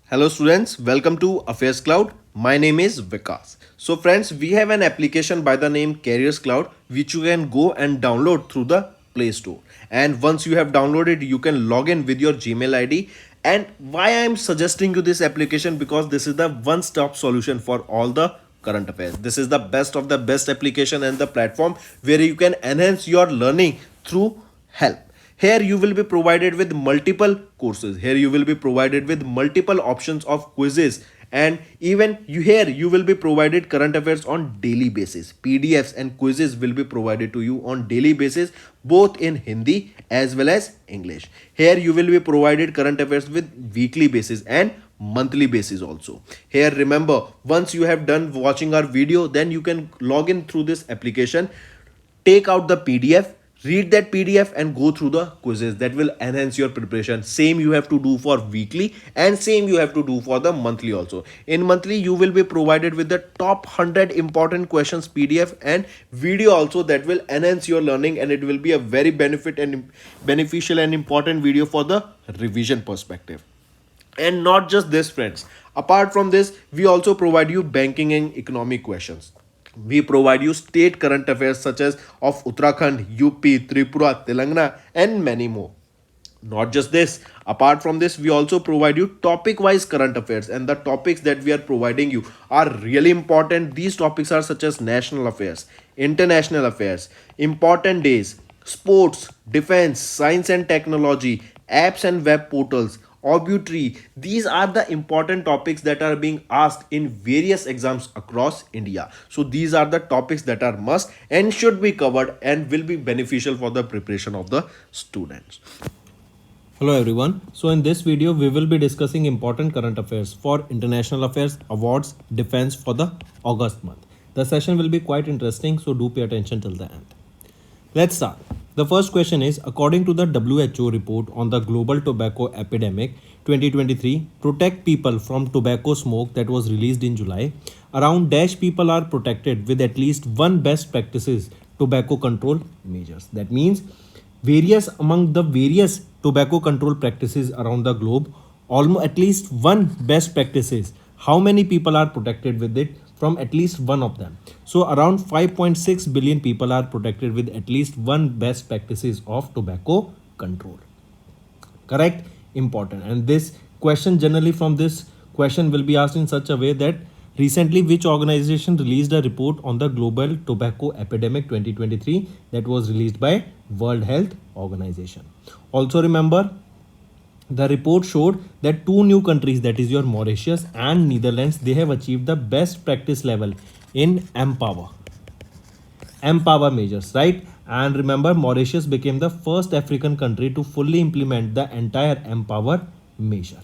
Hello students, welcome to AffairsCloud. My name is Vikas. So friends, we have an application by the name CarriersCloud which you can go and download through the Play Store. And once you have downloaded, you can log in with your Gmail ID. And why I am suggesting you this application, because this is the one-stop solution for all the current affairs. This is the best of the best application and the platform where you can enhance your learning through help. Here you will be provided with multiple courses. Here you will be provided with multiple options of quizzes, and even you will be provided current affairs on daily basis. PDFs and quizzes will be provided to you on daily basis, both in Hindi as well as English. Here you will be provided current affairs with weekly basis and monthly basis also. Here remember, once you have done watching our video, then you can log in through this application, take out the PDF, read that PDF and go through the quizzes. That will enhance your preparation. Same you have to do for weekly and same you have to do for the monthly also. In monthly you will be provided with the top 100 important questions PDF and video also, that will enhance your learning, and it will be a very beneficial and important video for the revision perspective. And not just this friends, apart from this we also provide you banking and economic questions. We provide you state current affairs such as of Uttarakhand, UP, Tripura, Telangana and many more. Not just this, apart from this we also provide you topic wise current affairs, and the topics that we are providing you are really important. These topics are such as national affairs, international affairs, important days, sports, defense, science and technology, apps and web portals, obituary. These are the important topics that are being asked in various exams across India. So these are the topics that are must and should be covered and will be beneficial for the preparation of the students. Hello everyone. So in this video we will be discussing important current affairs for international affairs, awards, defense for the August month. The session will be quite interesting, so do pay attention till the end. Let's start. The first question is, according to the WHO report on the global tobacco epidemic 2023, protect people from tobacco smoke that was released in July, around dash people are protected with at least one best practices tobacco control measures. That means among the various tobacco control practices around the globe, almost at least one best practices. How many people are protected with it? From at least one of them. So around 5.6 billion people are protected with at least one best practices of tobacco control. Correct? Important. And this question, generally from this question will be asked in such a way that recently which organization released a report on the global tobacco epidemic 2023 that was released by World Health Organization. Also remember, the report showed that two new countries, that is your Mauritius and Netherlands, they have achieved the best practice level in Empower measures, right? And remember, Mauritius became the first African country to fully implement the entire Empower measure.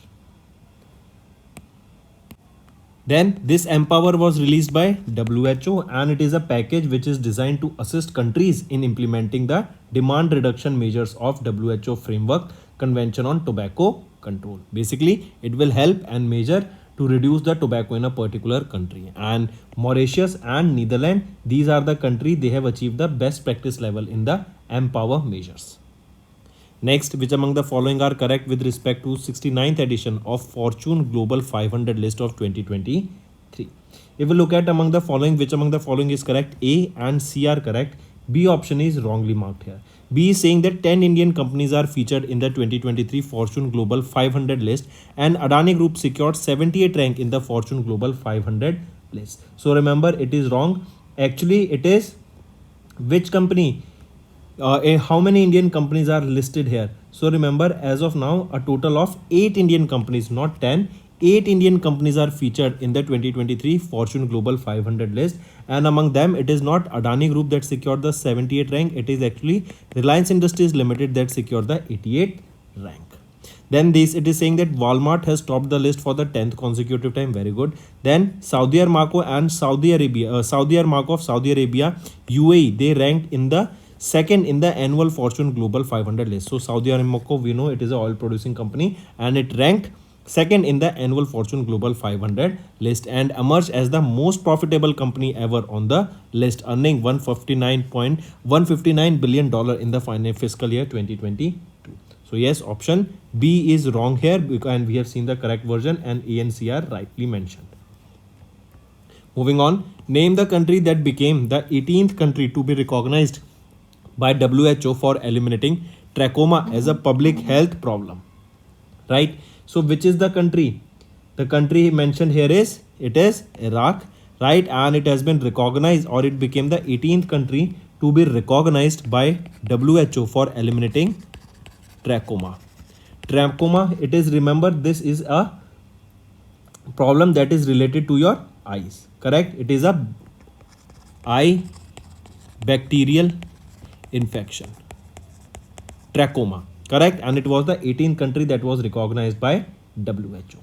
Then this Empower was released by WHO, and it is a package which is designed to assist countries in implementing the demand reduction measures of WHO framework Convention on Tobacco Control. Basically, it will help and measure to reduce the tobacco in a particular country. And Mauritius and Netherlands, these are the countries, they have achieved the best practice level in the Empower measures. Next, which among the following are correct with respect to 69th edition of Fortune Global 500 list of 2023? If we look at among the following, which among the following is correct? A and C are correct. B option is wrongly marked here. B is saying that 10 Indian companies are featured in the 2023 Fortune Global 500 list, and Adani Group secured 78th rank in the Fortune Global 500 list. So remember, it is wrong. Actually, it is which company? How many Indian companies are listed here? So remember, as of now, a total of 8 Indian companies, not 10. 8 Indian companies are featured in the 2023 Fortune Global 500 list, and among them it is not Adani Group that secured the 78th rank, it is actually Reliance Industries Limited that secured the 88th rank. Then it is saying that Walmart has topped the list for the 10th consecutive time. Very good. Then Saudi Aramco and Saudi Aramco of Saudi Arabia, UAE, they ranked in the second in the annual Fortune Global 500 list. So Saudi Aramco, we know it is an oil producing company, and it ranked second in the annual Fortune Global 500 list and emerged as the most profitable company ever on the list, earning $159 billion in the final fiscal year 2022. So yes, option B is wrong here, and we have seen the correct version, and A and C are rightly mentioned. Moving on, name the country that became the 18th country to be recognized by WHO for eliminating trachoma as a public health problem. Right? So which is the country? The country mentioned here is, it is Iraq, right? And it has been recognized, or it became the 18th country to be recognized by WHO for eliminating trachoma. Trachoma, it is, remember, this is a problem that is related to your eyes, correct? It is a eye bacterial infection, trachoma, correct? And it was the 18th country that was recognized by WHO.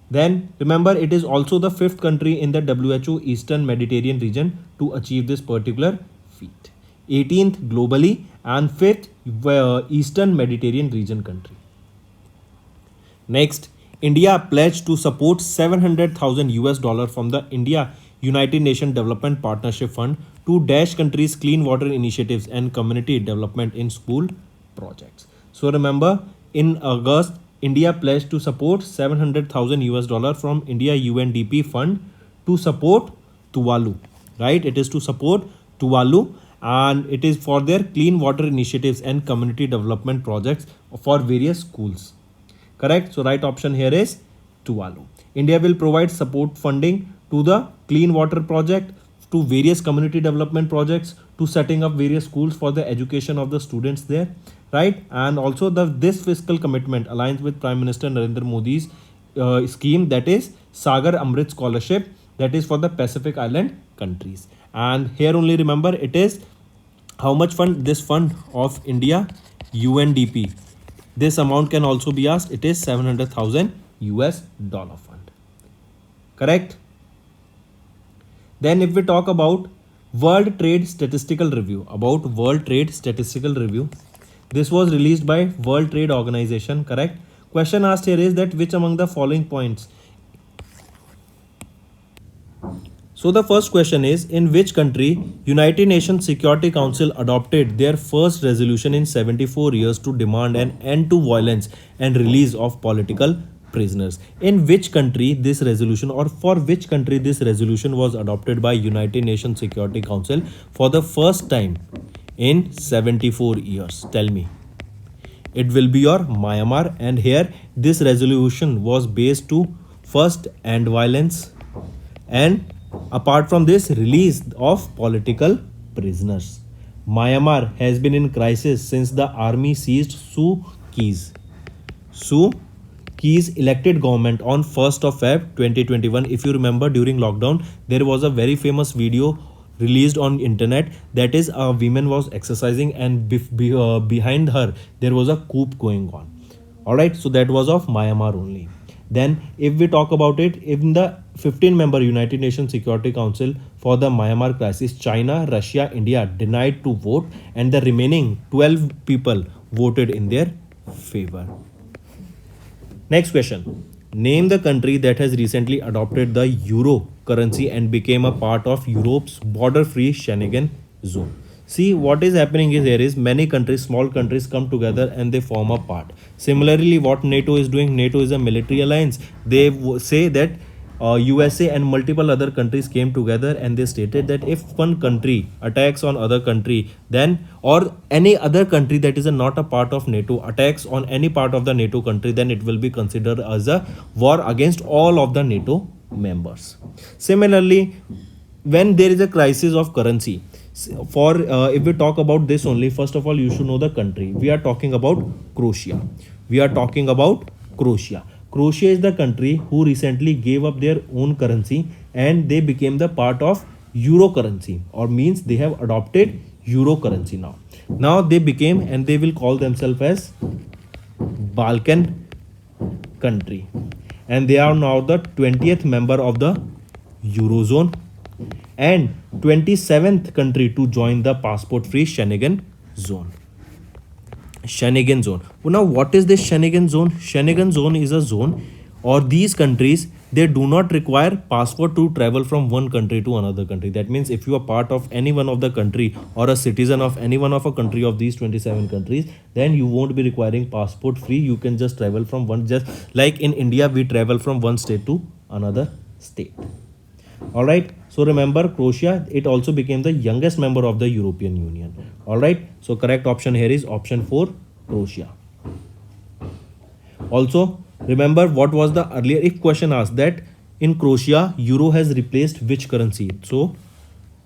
Then remember, it is also the 5th country in the WHO Eastern Mediterranean region to achieve this particular feat. 18th globally and 5th Eastern Mediterranean region country. Next, India pledged to support $700,000 from the India United Nations Development Partnership Fund to dash countries' clean water initiatives and community development in school projects. So remember, in August, India pledged to support $700,000 from India UNDP fund to support Tuvalu, right? It is to support Tuvalu, and it is for their clean water initiatives and community development projects for various schools. Correct? So right option here is Tuvalu. India will provide support funding to the clean water project, to various community development projects, to setting up various schools for the education of the students there, right? And also this fiscal commitment aligns with Prime Minister Narendra Modi's scheme, that is Sagar Amrit Scholarship, that is for the Pacific Island countries. And here only remember, it is how much fund, this fund of India UNDP, this amount can also be asked, it is $700,000 fund, correct? Then if we talk about World Trade Statistical Review, this was released by World Trade Organization, correct? Question asked here is that which among the following points. So the first question is, in which country United Nations Security Council adopted their first resolution in 74 years to demand an end to violence and release of political prisoners? In which country this resolution, or for which country this resolution was adopted by United Nations Security Council for the first time in 74 years? Tell me. It will be your Myanmar, and here this resolution was based to first end violence and apart from this release of political prisoners. Myanmar has been in crisis since the army seized Suu Kyi's elected government on 1st of Feb 2021. If you remember, during lockdown there was a very famous video released on internet, that is a woman was exercising and behind her there was a coup going on. Alright, so that was of Myanmar only. Then if we talk about it, in the 15-member United Nations Security Council for the Myanmar crisis, China, Russia, India denied to vote, and the remaining 12 people voted in their favor. Next question. Name the country that has recently adopted the euro currency and became a part of Europe's border-free Schengen zone. See, what is happening is, there is many countries, small countries come together and they form a part. Similarly, what NATO is doing, NATO is a military alliance. They say that USA and multiple other countries came together and they stated that if one country attacks on other country, then, or any other country that is not a part of NATO attacks on any part of the NATO country, then it will be considered as a war against all of the NATO members. Similarly, when there is a crisis of currency, for if we talk about this only, first of all you should know the country. We are talking about Croatia. Croatia is the country who recently gave up their own currency and they became the part of euro currency, or means they have adopted euro currency now. Now they became, and they will call themselves as Balkan country, and they are now the 20th member of the Eurozone and 27th country to join the passport-free Schengen zone. Now, what is this Schengen zone? Schengen zone is a zone, or these countries they do not require passport to travel from one country to another country. That means if you are part of any one of the country or a citizen of any one of a country of these 27 countries, then you won't be requiring passport free. You can just travel from one, just like in India we travel from one state to another state. All right, so remember Croatia, it also became the youngest member of the European Union. All right, so correct option here is option 4, Croatia. Also remember what was the earlier, if question asked that in Croatia euro has replaced which currency, so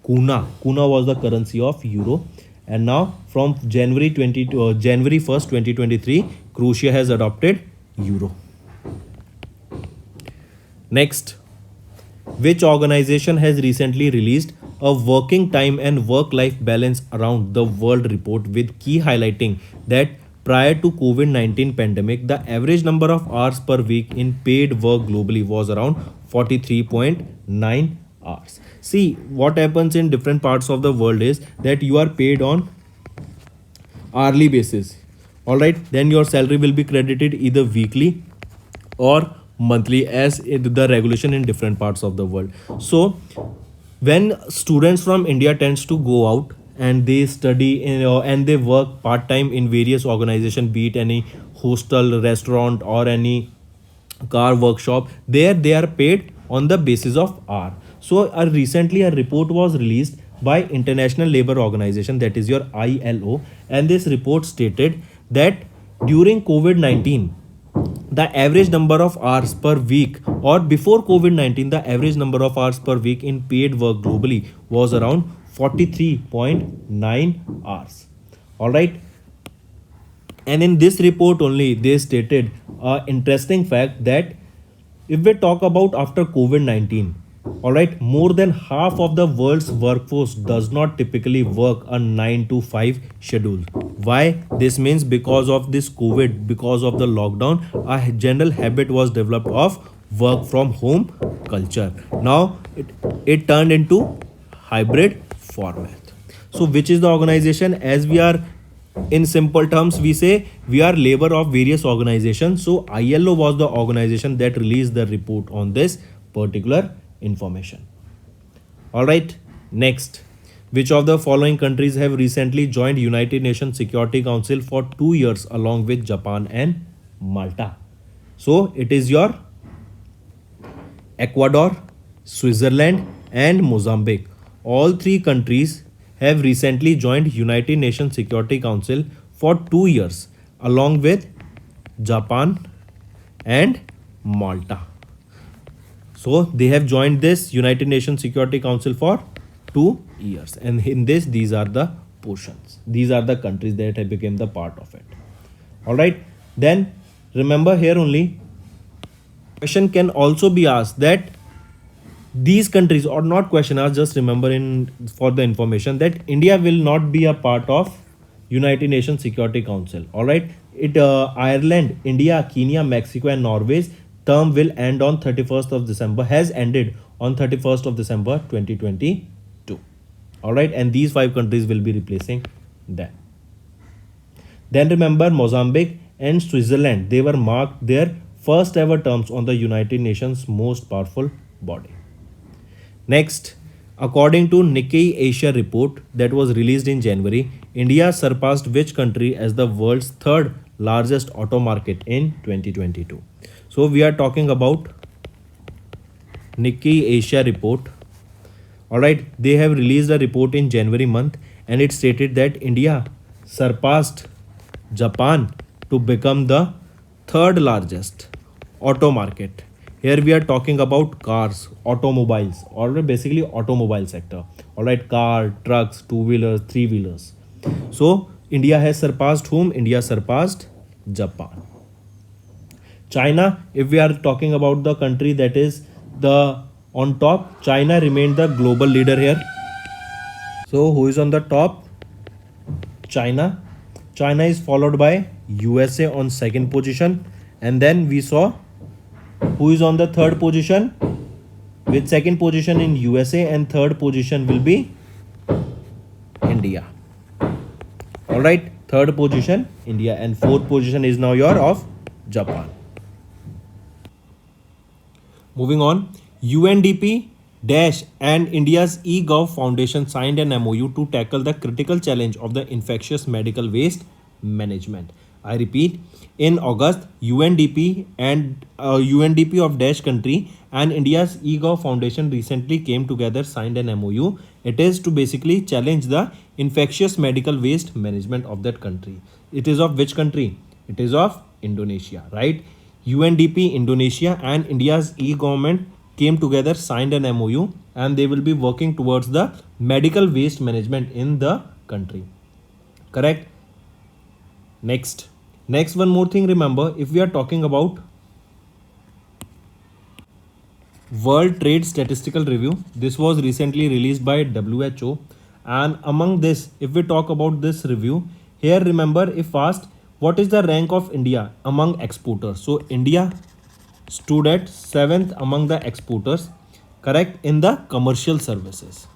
kuna was the currency of euro, and now from January 1st 2023 Croatia has adopted euro. Next, which organization has recently released a working time and work life balance around the world report with key highlighting that prior to COVID-19 pandemic the average number of hours per week in paid work globally was around 43.9 hours. See, what happens in different parts of the world is that you are paid on hourly basis. All right, then your salary will be credited either weekly or monthly as the regulation in different parts of the world. So when students from India tends to go out and they study and they work part time in various organizations, be it any hostel, restaurant or any car workshop, there they are paid on the basis of hour. So recently a report was released by International Labour Organization, that is your ILO, and this report stated that during COVID-19 the average number of hours per week, or before COVID-19 the average number of hours per week in paid work globally was around 43.9 hours. All right, and in this report only they stated a interesting fact that if we talk about after COVID-19, all right, more than half of the world's workforce does not typically work a 9 to 5 schedule. Why? This means because of this COVID, because of the lockdown, a general habit was developed of work from home culture. Now it turned into hybrid format. So which is the organization? As we are in simple terms we say we are labor of various organizations. So ILO was the organization that released the report on this particular information. All right, next, which of the following countries have recently joined United Nations Security Council for 2 years along with Japan and Malta? So it is your Ecuador, Switzerland and Mozambique. All three countries have recently joined United Nations Security Council for 2 years along with Japan and Malta. So they have joined this United Nations Security Council for 2 years, and in this these are the portions, these are the countries that have become the part of it. All right, then remember here only question can also be asked that these countries, or not question asked, just remember in for the information that India will not be a part of United Nations Security Council. All right, it Ireland, India, Kenya, Mexico and Norway's term will end on 31st of December, has ended on 31st of December 2022. All right, and these 5 countries will be replacing them. Then remember Mozambique and Switzerland, they were marked their first ever terms on the United Nations most powerful body. Next, according to Nikkei Asia report that was released in January, India surpassed which country as the world's 3rd largest auto market in 2022? So we are talking about Nikkei Asia report. All right, they have released a report in January month and it stated that India surpassed Japan to become the 3rd largest auto market. Here we are talking about cars, automobiles, or basically automobile sector. All right, car, trucks, 2-wheelers, 3-wheelers. So India has surpassed whom? India surpassed Japan. China, if we are talking about the country that is the on top, China remained the global leader here. So who is on the top? China. China is followed by USA on 2nd position, and then we saw who is on the 3rd position, with 2nd position in USA and 3rd position will be India. All right, 3rd position India and 4th position is now your of Japan. Moving on, UNDP Dash and India's eGov Foundation signed an MOU to tackle the critical challenge of the infectious medical waste management. I repeat, in August, UNDP and UNDP of Dash country and India's eGov Foundation recently came together, signed an MOU. It is to basically challenge the infectious medical waste management of that country. It is of which country? It is of Indonesia, right? UNDP Indonesia and India's e-government came together, signed an MOU, and they will be working towards the medical waste management in the country. Correct? Next one more thing, remember, if we are talking about World Trade Statistical Review, this was recently released by WHO, and among this, if we talk about this review, here remember, if asked, what is the rank of India among exporters? So India stood at 7th among the exporters, correct, in the commercial services.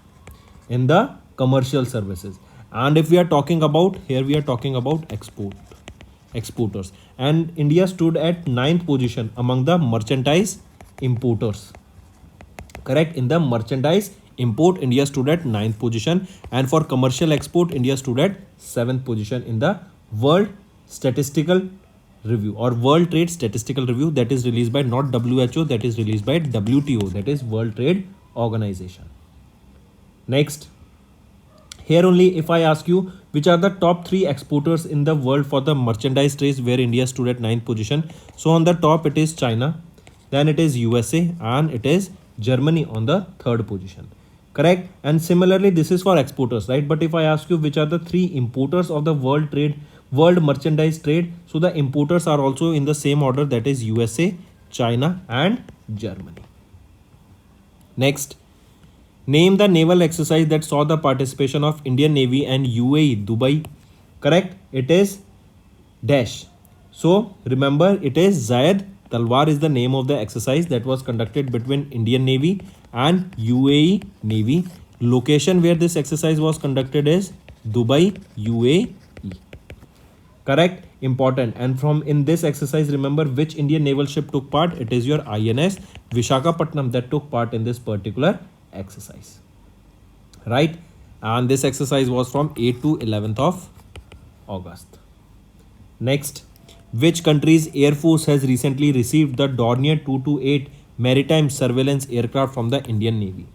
In the commercial services. And if we are talking about, here we are talking about exporters. And India stood at 9th position among the merchandise importers. Correct, in the merchandise import, India stood at 9th position. And for commercial export, India stood at 7th position in the World Statistical Review or World Trade Statistical Review, that is released by not WHO, that is released by WTO, that is World Trade Organization. Next, here only if I ask you which are the top 3 exporters in the world for the merchandise trade where India stood at 9th position. So on the top it is China, then it is USA, and it is Germany on the 3rd position. Correct? And similarly this is for exporters, right? But if I ask you which are the 3 importers of the world merchandise trade, so the importers are also in the same order, that is USA, China and Germany. Next, name the naval exercise that saw the participation of Indian Navy and UAE Dubai. Correct, it is Dash. So remember, it is Zayed Talwar is the name of the exercise that was conducted between Indian Navy and UAE Navy. Location where this exercise was conducted is Dubai, UAE. Correct, important. And from in this exercise, remember which Indian naval ship took part? It is your INS Vishakhapatnam that took part in this particular exercise, right? And this exercise was from 8th to 11th of August. Next, which country's Air Force has recently received the Dornier 228 maritime surveillance aircraft from the Indian Navy?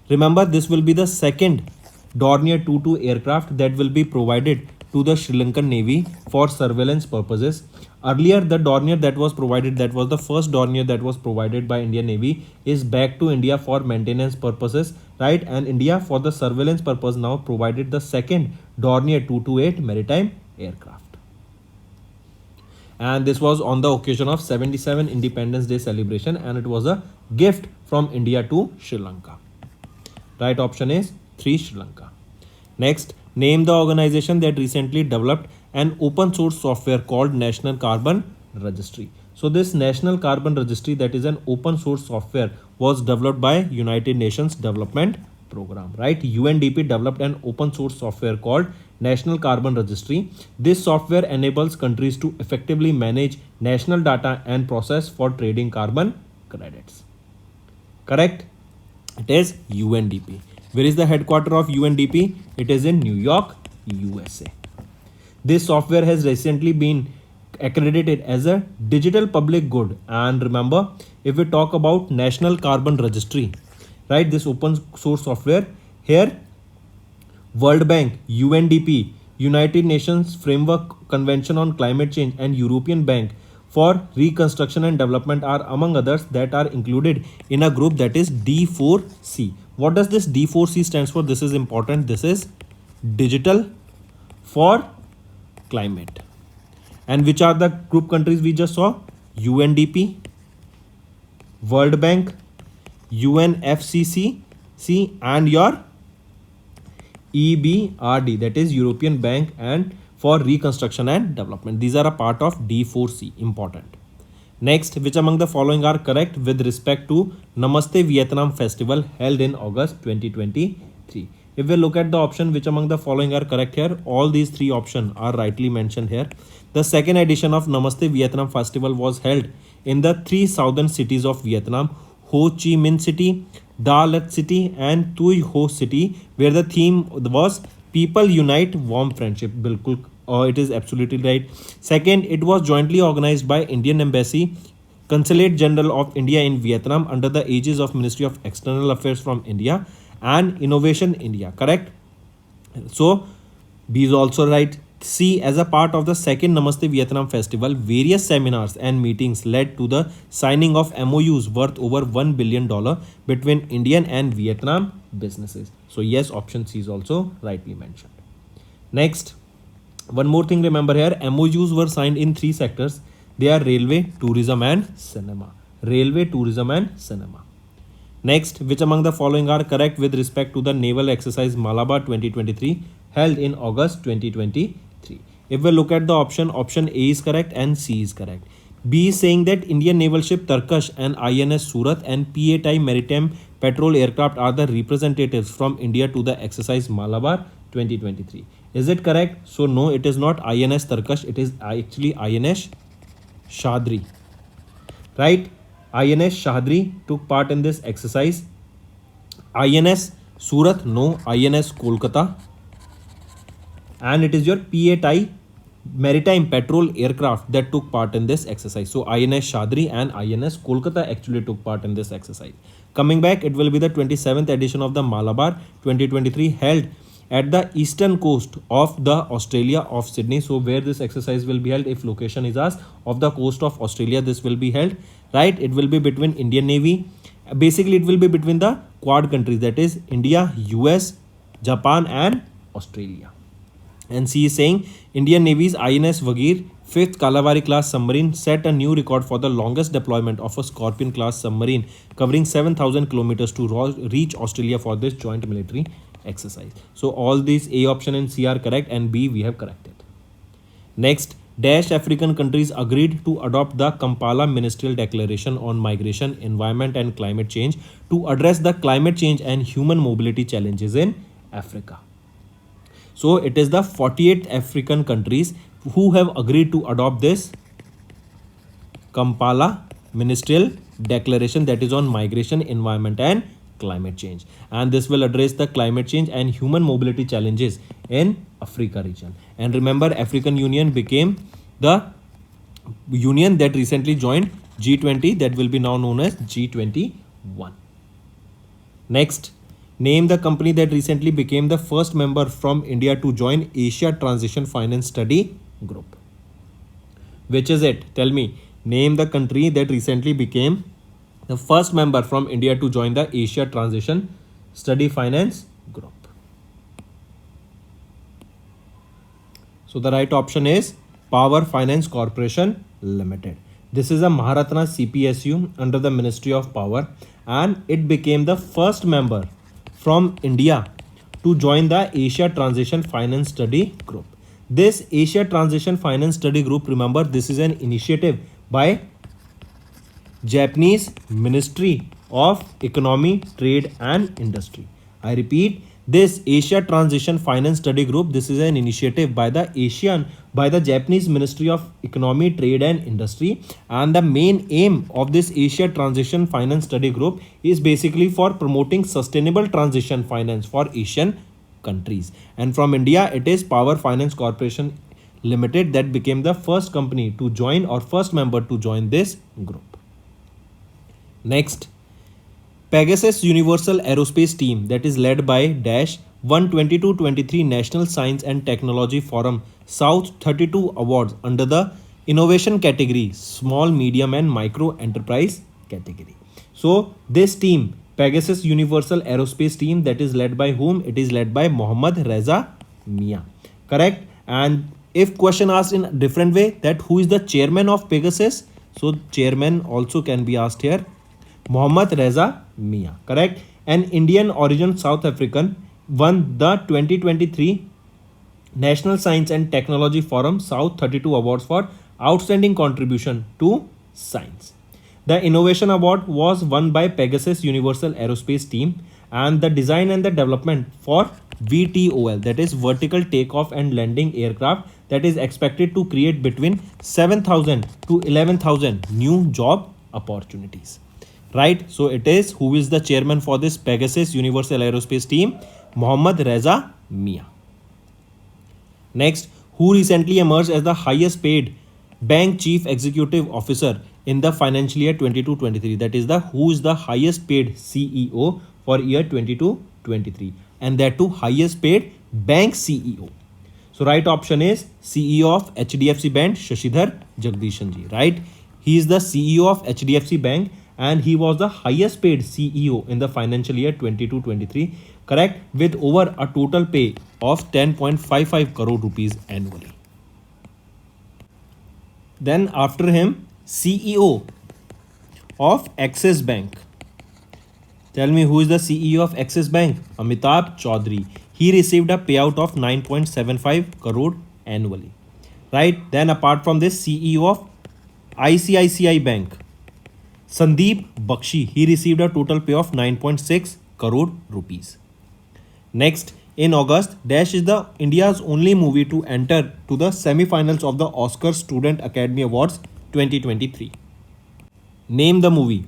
Remember, this will be the second Dornier 22 aircraft that will be provided to the Sri Lankan Navy for surveillance purposes. Earlier, the Dornier that was provided, that was the first Dornier that was provided by Indian Navy, is back to India for maintenance purposes, right? And India for the surveillance purpose now provided the second Dornier 228 maritime aircraft. And this was on the occasion of 77 Independence Day celebration, and it was a gift from India to Sri Lanka. Right option is 3, Sri Lanka. Next, name the organization that recently developed an open source software called National Carbon Registry. So this National Carbon Registry, that is an open source software, was developed by United Nations Development Program, right? UNDP developed an open source software called National Carbon Registry. This software enables countries to effectively manage national data and process for trading carbon credits. Correct? It is UNDP. Where is the headquarters of UNDP? It is in New York, USA. This software has recently been accredited as a digital public good. And remember, if we talk about National Carbon Registry, right, this open source software, here World Bank, UNDP, United Nations Framework Convention on Climate Change, and European Bank for Reconstruction and Development are among others that are included in a group that is D4C. What does this D4C stands for? This is important. This is Digital for Climate. And which are the group countries we just saw? UNDP, World Bank, UNFCCC, and your EBRD, that is European Bank and for Reconstruction and Development. These are a part of D4C, important. Next, which among the following are correct with respect to Namaste Vietnam Festival held in August 2023? If we look at the option, which among the following are correct here, all these 3 options are rightly mentioned here. The second edition of Namaste Vietnam Festival was held in the 3 southern cities of Vietnam, Ho Chi Minh City, Da Lat City, and Tui Ho City, where the theme was People Unite, Warm Friendship. Bilkul, it is absolutely right. Second, it was jointly organized by Indian Embassy, Consulate General of India in Vietnam under the aegis of Ministry of External Affairs from India and Innovation India. Correct? So B is also right. C, as a part of the second Namaste Vietnam festival, various seminars and meetings led to the signing of MOUs worth over $1 billion between Indian and Vietnam businesses. So yes, option C is also rightly mentioned. Next, one more thing remember here, MOUs were signed in three sectors. They are railway, tourism and cinema. Railway, tourism and cinema. Next, which among the following are correct with respect to the naval exercise Malabar 2023 held in August 2023? If we look at the option A is correct and C is correct. B is saying that Indian naval ship Tarkash and INS Surat and PATI maritime patrol aircraft are the representatives from India to the exercise Malabar 2023. Is it correct? So no, it is not INS Tarkash, it is actually INS Shadri. Right? INS Shadri took part in this exercise. INS Surat, no. INS Kolkata. And it is your PATI maritime patrol aircraft that took part in this exercise. So INS Shadri and INS Kolkata actually took part in this exercise. Coming back, it will be the 27th edition of the Malabar 2023 held at the eastern coast of the Australia of Sydney. So where this exercise will be held, if location is asked, of the coast of Australia this will be held, right? It will be between Indian Navy. Basically, it will be between the Quad countries, that is India, US, Japan and Australia. And C is saying Indian Navy's INS Vagir 5th Kalavari class submarine set a new record for the longest deployment of a Scorpion class submarine covering 7,000 kilometers to reach Australia for this joint military exercise. So all these A option and C are correct and B we have corrected. Next, dash African countries agreed to adopt the Kampala Ministerial Declaration on Migration, Environment and Climate Change to address the climate change and human mobility challenges in Africa. So it is the 48 African countries who have agreed to adopt this Kampala Ministerial Declaration that is on migration, environment and climate change. And this will address the climate change and human mobility challenges in Africa region. And remember, African Union became the union that recently joined G20, that will be now known as G21. Next, name the company that recently became the first member from India to join Asia Transition Finance Study Group. Which is it? Tell me. Name the country that recently became the first member from India to join the Asia Transition Study Finance Group. So the right option is Power Finance Corporation Limited. This is a Maharatna CPSU under the Ministry of Power, and it became the first member from India to join the Asia Transition Finance Study Group. This Asia Transition Finance Study Group, remember, this is an initiative by Japanese Ministry of Economy, Trade and Industry. I repeat, this Asia Transition Finance Study Group, this is an initiative by the Japanese Ministry of Economy, Trade and Industry, and the main aim of this Asia Transition Finance Study Group is basically for promoting sustainable transition finance for Asian countries. And from India, it is Power Finance Corporation Limited that became the first company to join or first member to join this group. Next, Pegasus Universal Aerospace Team that is led by Dash 122-23 National Science and Technology Forum South 32 Awards under the Innovation category, Small, Medium and Micro Enterprise category. So this team, Pegasus Universal Aerospace Team, that is led by whom? It is led by Mohammad Reza Mia. Correct? And if question asked in a different way, that who is the chairman of Pegasus? So chairman also can be asked here. Mohammad Reza Mia. Correct? An Indian origin South African won the 2023 National Science and Technology Forum South 32 Awards for outstanding contribution to science. The Innovation Award was won by Pegasus Universal Aerospace Team, and the design and the development for VTOL, that is Vertical Takeoff and Landing Aircraft, that is expected to create between 7,000 to 11,000 new job opportunities. right? So it is, who is the chairman for this Pegasus Universal Aerospace team? Mohammad Reza Mia. Next, who recently emerged as the highest paid bank chief executive officer in the financial year 22-23? That is the, who is the highest paid CEO for year 22-23, and that too highest paid bank CEO. So right option is CEO of HDFC Bank, Shashidhar Jagdishan ji, right? He is the CEO of HDFC Bank and he was the highest paid CEO in the financial year 22-23, correct, with over a total pay of 10.55 crore rupees annually. Then after him, CEO of Axis Bank. Tell me, who is the CEO of Axis Bank? Amitabh Chaudhary. He received a payout of 9.75 crore annually. Right? Then apart from this, CEO of ICICI Bank, Sandeep Bakshi. He received a total pay of 9.6 crore rupees. Next, in August, Dash is the India's only movie to enter to the semi-finals of the Oscar Student Academy Awards 2023. Name the movie.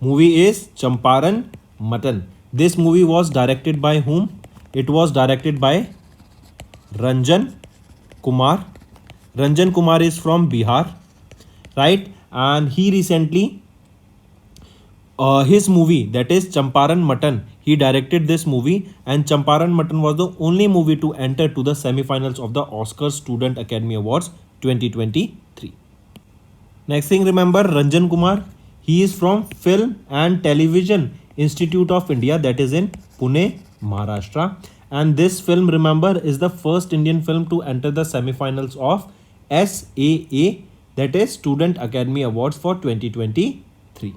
Movie is Champaran Mutton. This movie was directed by whom? It was directed by Ranjan Kumar. Ranjan Kumar is from Bihar, right? And he recently, his movie, that is Champaran Mutton, he directed this movie, and Champaran Mutton was the only movie to enter to the semi-finals of the Oscar Student Academy Awards 2023. Next thing, remember Ranjan Kumar. He is from Film and Television Institute of India, that is in Pune, Maharashtra. And this film, remember, is the first Indian film to enter the semi-finals of SAA, that is Student Academy Awards for 2023.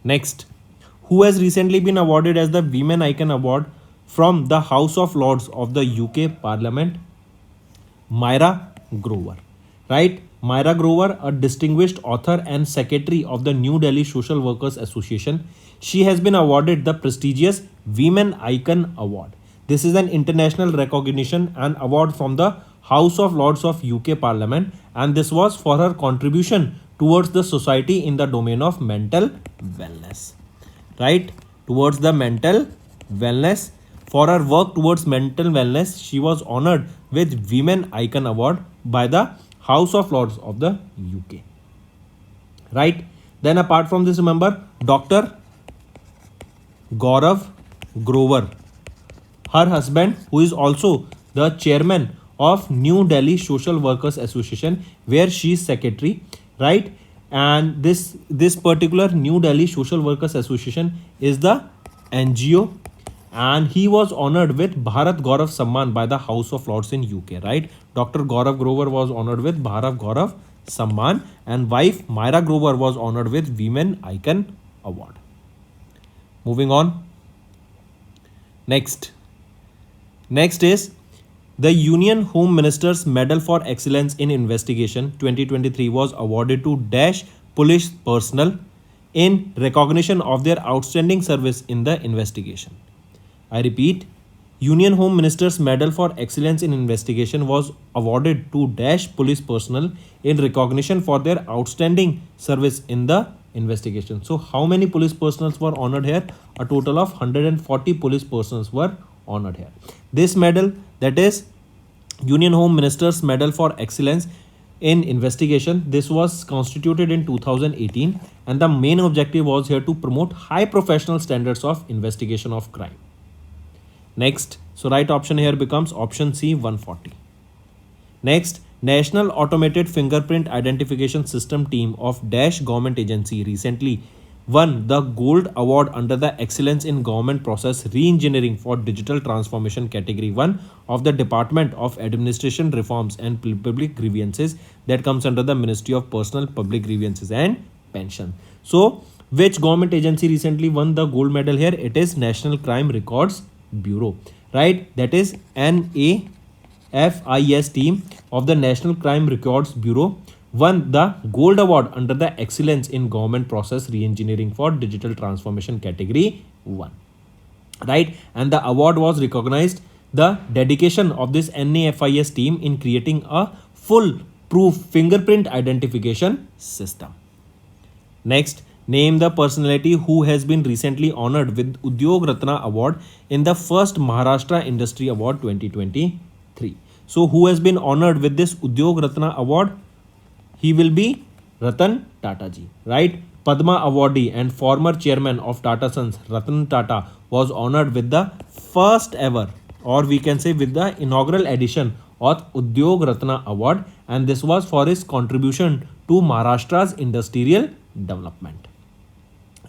Next, who has recently been awarded as the Women Icon Award from the House of Lords of the UK Parliament? Myra Grover, right? Myra Grover, a distinguished author and secretary of the New Delhi Social Workers Association. She has been awarded the prestigious Women Icon Award. This is an international recognition and award from the House of Lords of UK Parliament, and this was for her contribution towards the society in the domain of mental wellness, right? Towards the mental wellness. For her work towards mental wellness, she was honored with Women Icon Award by the House of Lords of the UK, right? Then apart from this, remember Dr. Gaurav Grover, her husband, who is also the chairman of New Delhi Social Workers Association, where she is secretary, right? And this particular New Delhi Social Workers Association is the NGO, and he was honored with Bharat Gaurav Samman by the House of Lords in UK, right? Dr. Gaurav Grover was honored with Bharat Gaurav Samman, and wife Myra Grover was honored with Women Icon Award. Moving on. Next is the Union Home Minister's Medal for Excellence in Investigation 2023 was awarded to Dash police personnel in recognition of their outstanding service in the investigation. I repeat, Union Home Minister's Medal for Excellence in Investigation was awarded to Dash police personnel in recognition for their outstanding service in the investigation. So how many police personnel were honored here? A total of 140 police personnel were honored here. This medal, that is Union Home Minister's Medal for Excellence in Investigation, this was constituted in 2018, and the main objective was here to promote high professional standards of investigation of crime. Next, so right option here becomes option C, 140. Next, National Automated Fingerprint Identification System team of Dash Government Agency recently won the Gold Award under the Excellence in Government Process Reengineering for Digital Transformation Category 1 of the Department of Administration Reforms and Public Grievances, that comes under the Ministry of Personal Public Grievances and Pension. So, which government agency recently won the gold medal here? It is National Crime Records Bureau, right? That is NAFIS team of the National Crime Records Bureau won the Gold Award under the Excellence in Government Process Reengineering for Digital Transformation Category 1, right? And the award was recognized the dedication of this NAFIS team in creating a full-proof fingerprint identification system. Next, Name the personality who has been recently honored with Udyog Ratna Award in the first Maharashtra Industry Award 2023. So who has been honored with this Udyog Ratna Award? He will be Ratan Tata ji, right? Padma awardee and former chairman of Tata Sons, Ratan Tata, was honored with the first ever, or we can say with the inaugural edition of Udyog Ratna Award, and this was for his contribution to Maharashtra's industrial development.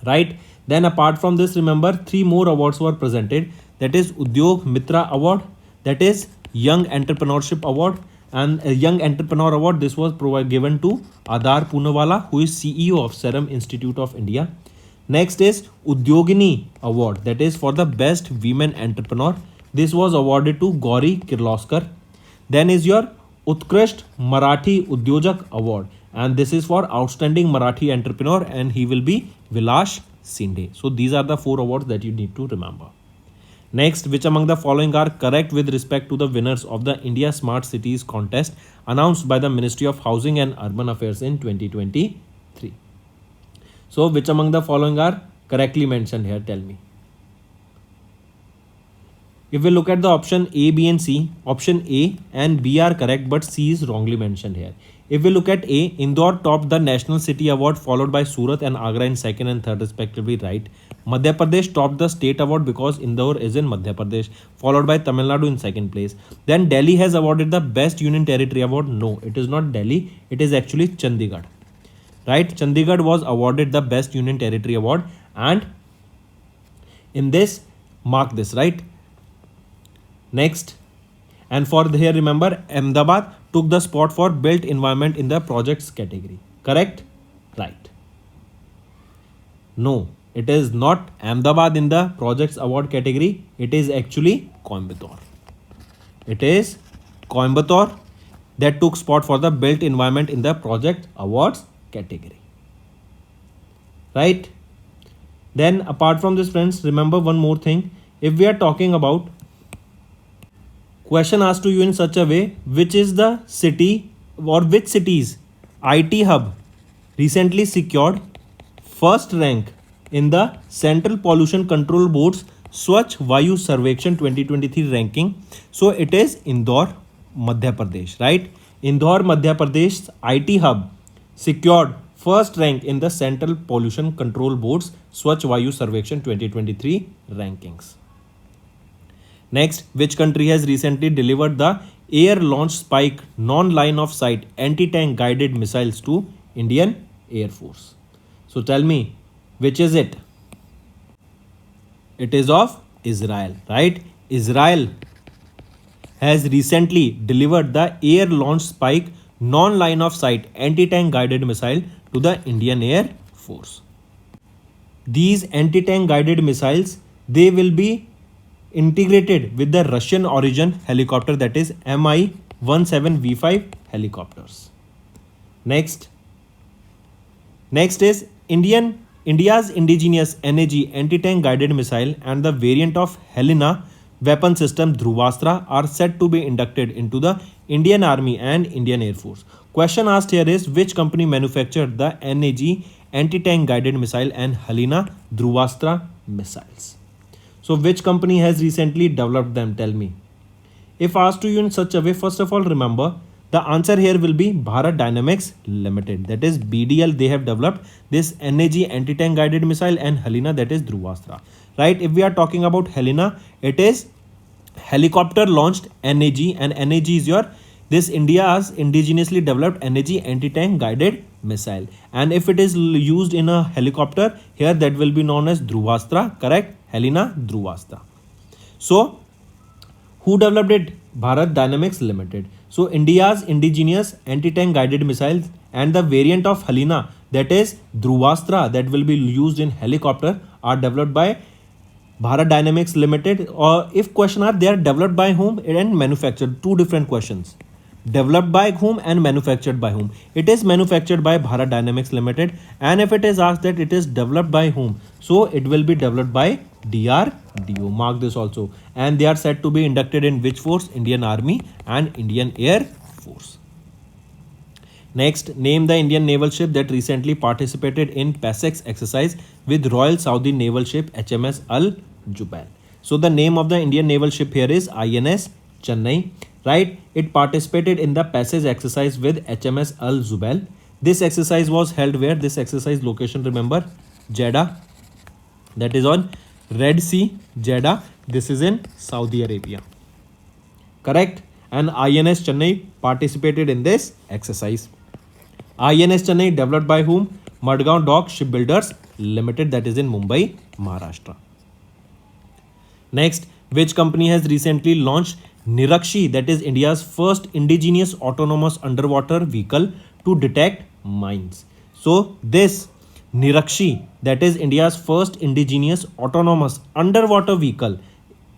Right? Then apart from this, remember 3 more awards were presented. That is Udyog Mitra Award, that is Young Entrepreneurship Award, and a Young Entrepreneur Award. This was given to Adar Poonawala, who is CEO of Serum Institute of India. Next is Udyogini Award, that is for the best women entrepreneur. This was awarded to Gauri Kirloskar. Then is your Utkrisht Marathi Udyojak Award, and this is for outstanding Marathi entrepreneur, and he will be Vilash Sinde. So these are the 4 awards that you need to remember. Next, which among the following are correct with respect to the winners of the India Smart Cities contest announced by the Ministry of Housing and Urban Affairs in 2023? So which among the following are correctly mentioned here? Tell me. If we look at the option A, B and C, option A and B are correct, but C is wrongly mentioned here. If we look at A, Indore topped the National City Award, followed by Surat and Agra in second and third respectively, right. Madhya Pradesh topped the state award because Indore is in Madhya Pradesh, followed by Tamil Nadu in second place. Then Delhi has awarded the best union territory award. No, it is not Delhi, it is actually Chandigarh. Right, Chandigarh was awarded the best union territory award, and in this, mark this, right. Next, and for here remember Ahmedabad took the spot for built environment in the projects category. Correct? Right. No, it is not Ahmedabad in the projects award category. It is actually Coimbatore. It is Coimbatore that took spot for the built environment in the project awards category. Right? Then apart from this, friends, remember one more thing. If we are talking about question asked to you in such a way, which is the city or which cities IT hub recently secured first rank in the Central Pollution Control Board's Swachh Vayu Sarvekshan 2023 ranking. So it is Indore, Madhya Pradesh, right? Indore, Madhya Pradesh's IT hub secured first rank in the Central Pollution Control Board's Swachh Vayu Sarvekshan 2023 rankings. Next, which country has recently delivered the air launch spike non-line of sight anti-tank guided missiles to Indian Air Force? So tell me, which is it? It is of Israel, right? Israel has recently delivered the air launch spike non-line of sight anti-tank guided missile to the Indian Air Force. These anti-tank guided missiles, they will be integrated with the Russian origin helicopter, that is Mi-17V5 helicopters. Next is India's indigenous NAG anti-tank guided missile and the variant of Helena weapon system Dhruvastra are set to be inducted into the Indian Army and Indian Air Force. Question asked here is, which company manufactured the NAG anti-tank guided missile and Helena Dhruvastra missiles? So which company has recently developed them? Tell me. If asked to you in such a way, first of all, remember the answer here will be Bharat Dynamics Limited. That is BDL. They have developed this NAG anti-tank guided missile and Helena, that is Dhruvastra. Right? If we are talking about Helena, it is helicopter launched NAG, and NAG is your this India's indigenously developed NAG anti-tank guided missile. And if it is used in a helicopter, here that will be known as Dhruvastra. Correct? Helena Dhruvastra. So who developed it? Bharat Dynamics Limited. So India's indigenous anti-tank guided missiles and the variant of Helena, that is Dhruvastra, that will be used in helicopter, are developed by Bharat Dynamics Limited. Or if question are, they are developed by whom and manufactured? Two different questions. Developed by whom and manufactured by whom? It is manufactured by Bharat Dynamics Limited. And if it is asked that it is developed by whom, so it will be developed by DRDO. Mark this also. And they are said to be inducted in which force? Indian Army and Indian Air Force. Next, name the Indian naval ship that recently participated in PASEX exercise with Royal Saudi naval ship HMS Al Jubail. So the name of the Indian naval ship here is INS Chennai, right? It participated in the PASEX exercise with HMS Al Jubail. This exercise was held where? This exercise location, remember, Jeddah, that is on Red Sea, Jeddah. This is in Saudi Arabia. Correct? And INS Chennai participated in this exercise. INS Chennai developed by whom? Madgaon Dock Shipbuilders Limited, that is in Mumbai, Maharashtra. Next, which company has recently launched Nirakshi, that is India's first indigenous autonomous underwater vehicle to detect mines? So this Nirakshi, that is India's first indigenous autonomous underwater vehicle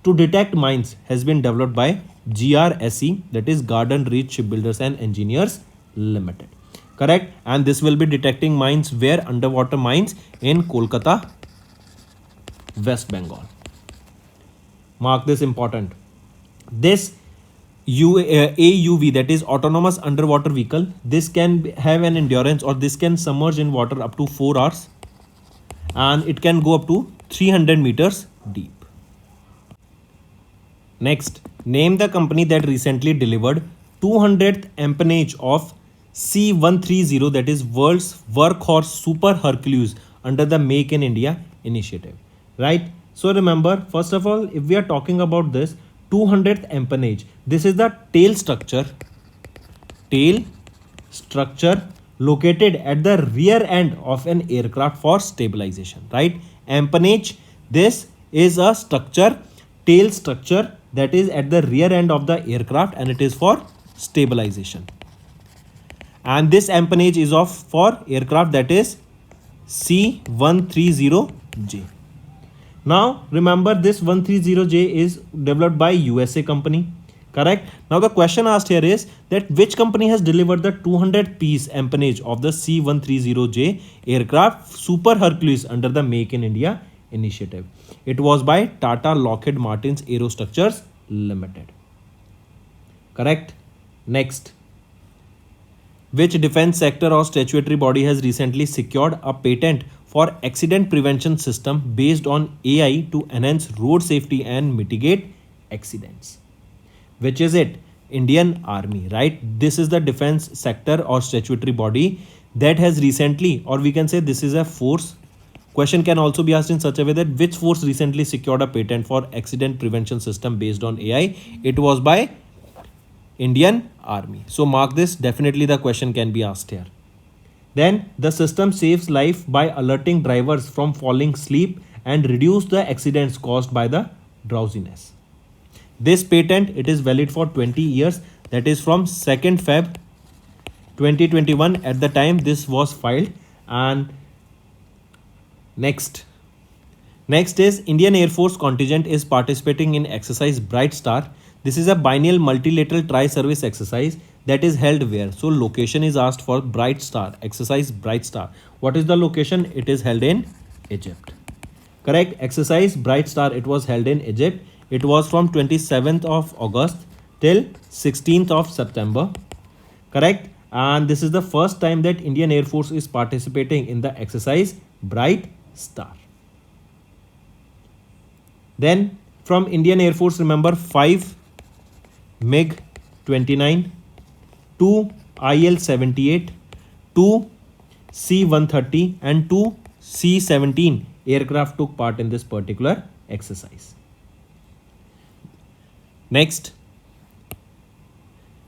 to detect mines, has been developed by GRSE, that is Garden Reach Shipbuilders and Engineers Limited. Correct? And this will be detecting mines where? Underwater mines in Kolkata, West Bengal. Mark this important. This AUV, that is autonomous underwater vehicle, this can have an endurance, or this can submerge in water up to 4 hours, and it can go up to 300 meters deep. Next, name the company that recently delivered 200th empennage of C-130, that is world's workhorse Super Hercules, under the Make in India initiative, right? So remember, first of all, if we are talking about this 200th empennage, this is the tail structure located at the rear end of an aircraft for stabilization, right? Empennage, this is a structure, tail structure, that is at the rear end of the aircraft, and it is for stabilization. And this empennage is of for aircraft that is C-130J. Now remember, this 130J is developed by USA company. Correct? Now the question asked here is that which company has delivered the 200 piece empennage of the C-130J aircraft Super Hercules under the Make in India initiative? It was by Tata Lockheed Martin's Aerostructures Limited. Correct? Next, which defense sector or statutory body has recently secured a patent for accident prevention system based on AI to enhance road safety and mitigate accidents? Which is it? Indian Army, right? This is the defense sector or statutory body that has recently, or we can say this is a force. Question can also be asked in such a way that which force recently secured a patent for accident prevention system based on AI? It was by Indian Army. So mark this, definitely the question can be asked here. Then the system saves life by alerting drivers from falling asleep and reduce the accidents caused by the drowsiness. This patent, it is valid for 20 years, that is from 2nd Feb 2021 at the time this was filed. And next is Indian Air Force contingent is participating in exercise Bright Star. This is a biennial multilateral tri-service exercise that is held where? So location is asked for Bright Star, exercise Bright Star. What is the location? It is held in Egypt. Correct? Exercise Bright Star, it was held in Egypt. It was from 27th of August till 16th of September. Correct? And this is the first time that Indian Air Force is participating in the exercise Bright Star. Then from Indian Air Force, remember 5 MiG-29, 2 IL-78, 2 C-130 and 2 C-17 aircraft took part in this particular exercise. Next.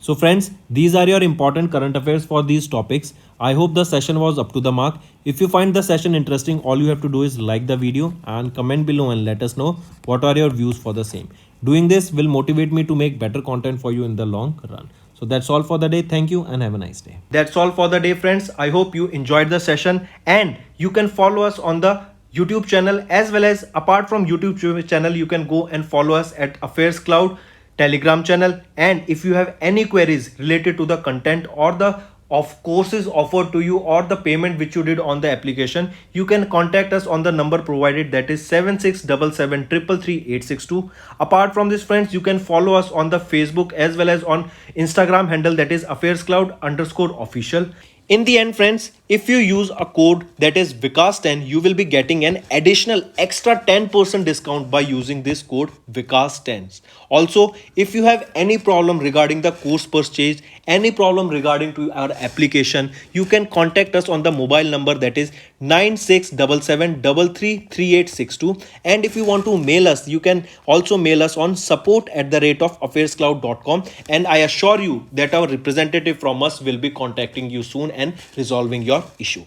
So friends, these are your important current affairs for these topics. I hope the session was up to the mark. If you find the session interesting, all you have to do is like the video and comment below and let us know what are your views for the same. Doing this will motivate me to make better content for you in the long run. So that's all for the day. Thank you and have a nice day. That's all for the day, friends. I hope you enjoyed the session, and you can follow us on the YouTube channel, as well as apart from YouTube channel, you can go and follow us at AffairsCloud Telegram channel. And if you have any queries related to the content or the of courses offered to you or the payment which you did on the application, you can contact us on the number provided, that is 7677333862. Apart from this friends, you can follow us on the Facebook as well as on Instagram handle, that is AffairsCloud_official. In the end friends, if you use a code that is VICAS10, you will be getting an additional extra 10% discount by using this code VICAS10. Also, if you have any problem regarding the course purchase, any problem regarding to our application, you can contact us on the mobile number, that is 9677333862. And if you want to mail us, you can also mail us on support@affairscloud.com, and I assure you that our representative from us will be contacting you soon and resolving your issue.